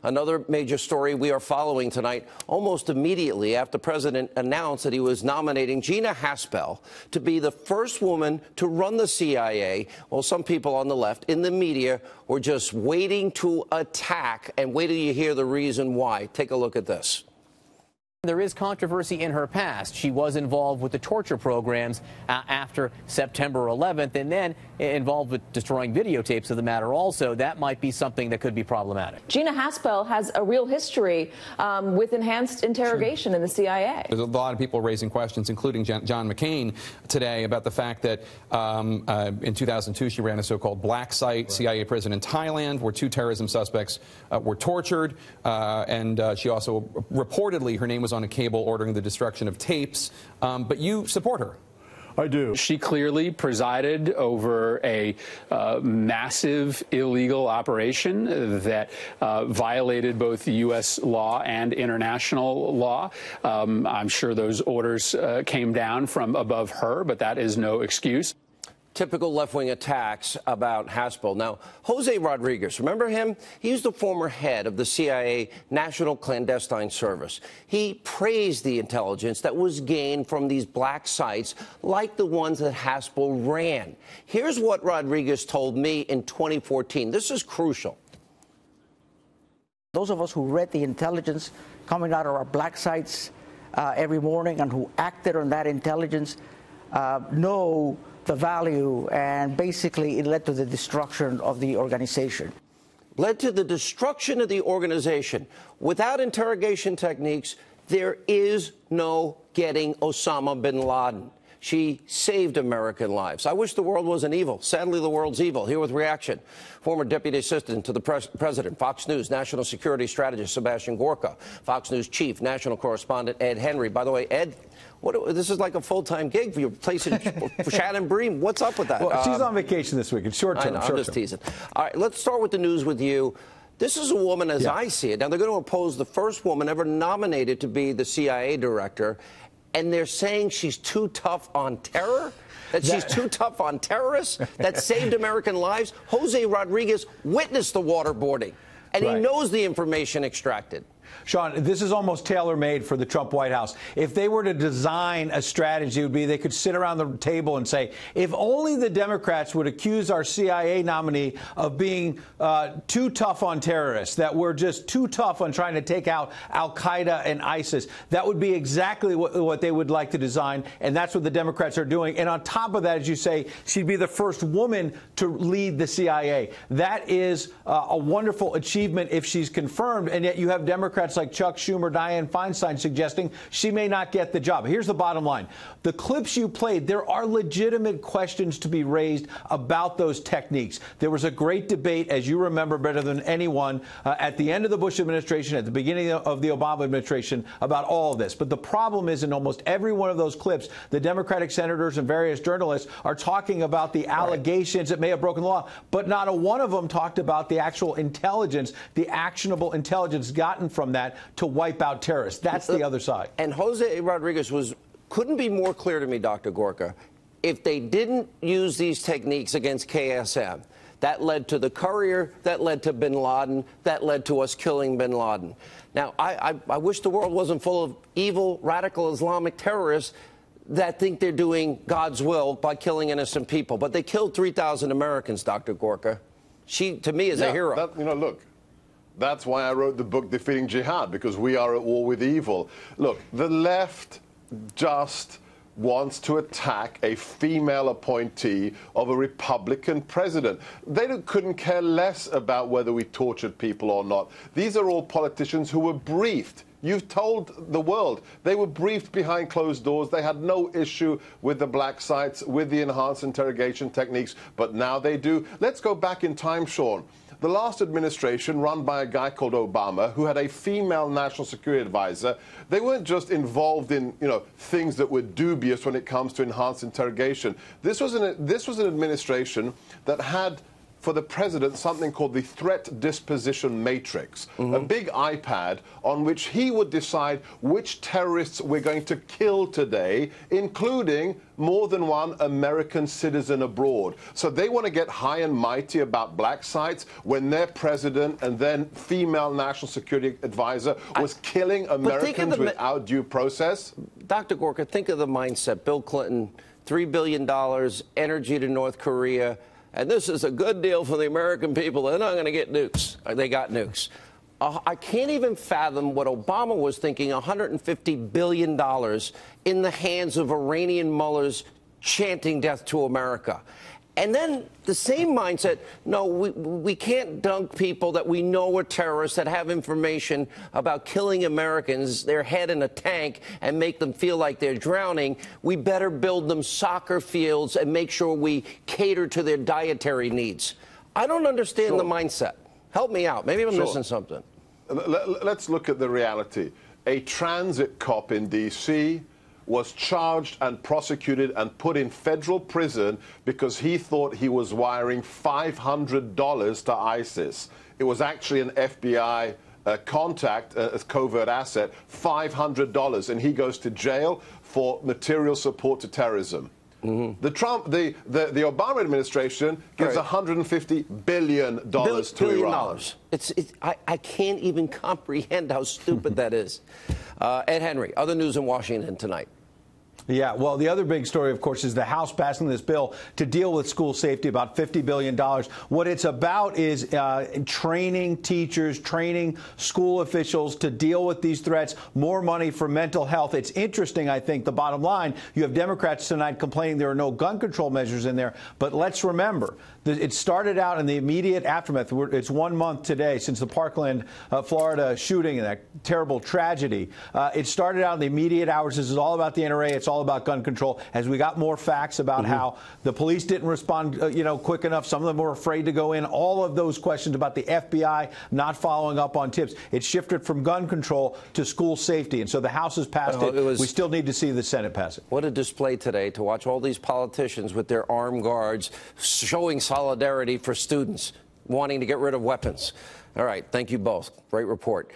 Another major story we are following tonight, almost immediately after the president announced that he was nominating Gina Haspel to be the first woman to run the CIA. Well, some people on the left in the media were just waiting to attack, and wait till you hear the reason why. Take a look at this. There is controversy in her past. She was involved with the torture programs after September 11th, and then involved with destroying videotapes of the matter also. That might be something that could be problematic. Gina Haspel has a real history with enhanced interrogation in the CIA. There's a lot of people raising questions, including John McCain today, about the fact that in 2002 she ran a so-called black site CIA prison in Thailand where 2 terrorism suspects were tortured, and she also reportedly, her name was on a cable ordering the destruction of tapes, but you support her. I do. She clearly presided over a massive illegal operation that violated both U.S. law and international law. I'm sure those orders came down from above her, but that is no excuse. Typical left-wing attacks about Haspel. Now, Jose Rodriguez, remember him? He's the former head of the CIA National Clandestine Service. He praised the intelligence that was gained from these black sites like the ones that Haspel ran. Here's what Rodriguez told me in 2014. This is crucial. Those of us who read the intelligence coming out of our black sites every morning and who acted on that intelligence know the value, and basically it led to the destruction of the organization. Led to the destruction of the organization. Without interrogation techniques, there is no getting Osama bin Laden. She saved American lives. I wish the world wasn't evil. Sadly, the world's evil. Here with reaction, former deputy assistant to the president, Fox News national security strategist Sebastian Gorka, Fox News chief national correspondent Ed Henry. By the way, Ed, this is like a full-time gig for your place in Shannon Bream. What's up with that? Well, she's on vacation this week. It's short term. I'm just teasing. All right, let's start with the news with you. This is a woman, as I see it. Now, they're going to oppose the first woman ever nominated to be the CIA director, and they're saying she's too tough on terror? That she's too tough on terrorists? That saved American lives? Jose Rodriguez witnessed the waterboarding, and he knows the information extracted. Sean, this is almost tailor-made for the Trump White House. If they were to design a strategy, it would be they could sit around the table and say, if only the Democrats would accuse our CIA nominee of being too tough on terrorists, that we're just too tough on trying to take out al-Qaeda and ISIS, that would be exactly what they would like to design, and that's what the Democrats are doing. And on top of that, as you say, she'd be the first woman to lead the CIA. That is a wonderful achievement if she's confirmed, and yet you have Democrats like Chuck Schumer, Dianne Feinstein suggesting she may not get the job. Here's the bottom line. The clips you played, there are legitimate questions to be raised about those techniques. There was a great debate, as you remember better than anyone, at the end of the Bush administration, at the beginning of the Obama administration, about all of this. But the problem is, in almost every one of those clips, the Democratic senators and various journalists are talking about the allegations that may have broken the law, but not a one of them talked about the actual intelligence, the actionable intelligence gotten from that to wipe out terrorists. That's the other side. And Jose Rodriguez couldn't be more clear to me, Dr. Gorka. If they didn't use these techniques against KSM, that led to the Courier, that led to bin Laden, that led to us killing bin Laden. Now, I wish the world wasn't full of evil, radical Islamic terrorists that think they're doing God's will by killing innocent people. But they killed 3,000 Americans, Dr. Gorka. She, to me, is a hero. Look. That's why I wrote the book Defeating Jihad, because we are at war with evil. Look, the left just wants to attack a female appointee of a Republican president. They couldn't care less about whether we tortured people or not. These are all politicians who were briefed. You've told the world. They were briefed behind closed doors. They had no issue with the black sites, with the enhanced interrogation techniques, but now they do. Let's go back in time, Sean. The last administration, run by a guy called Obama, who had a female national security advisor, they weren't just involved in, things that were dubious when it comes to enhanced interrogation. This was an administration that had for the president something called the Threat Disposition Matrix, a big iPad on which he would decide which terrorists we're going to kill today, including more than one American citizen abroad. So they want to get high and mighty about black sites when their president and then female national security advisor was killing Americans without due process. Dr. Gorka, think of the mindset. Bill Clinton, $3 billion, energy to North Korea. And this is a good deal for the American people. They're not going to get nukes. They got nukes. I can't even fathom what Obama was thinking, $150 billion in the hands of Iranian mullahs chanting death to America. And then the same mindset, no, we can't dunk people that we know are terrorists, that have information about killing Americans, their head in a tank, and make them feel like they're drowning. We better build them soccer fields and make sure we cater to their dietary needs. I don't understand the mindset. Help me out. Maybe I'm missing something. Let's look at the reality. A transit cop in D.C. was charged and prosecuted and put in federal prison because he thought he was wiring $500 to ISIS. It was actually an FBI contact, a covert asset, $500, and he goes to jail for material support to terrorism. The Obama administration gives $150 billion to Iran. I can't even comprehend how stupid that is. Ed Henry, other news in Washington tonight. Yeah, well, the other big story, of course, is the House passing this bill to deal with school safety, about $50 billion. What it's about is training teachers, training school officials to deal with these threats, more money for mental health. It's interesting, I think, the bottom line, you have Democrats tonight complaining there are no gun control measures in there. But let's remember, it started out in the immediate aftermath. It's 1 month today since the Parkland, Florida shooting and that terrible tragedy. It started out in the immediate hours. This is all about the NRA. It's all about gun control. As we got more facts about how the police didn't respond, quick enough, some of them were afraid to go in. All of those questions about the FBI not following up on tips. It shifted from gun control to school safety, and so the House has passed it. We still need to see the Senate pass it. What a display today to watch all these politicians with their armed guards showing solidarity for students wanting to get rid of weapons. All right, thank you both. Great report.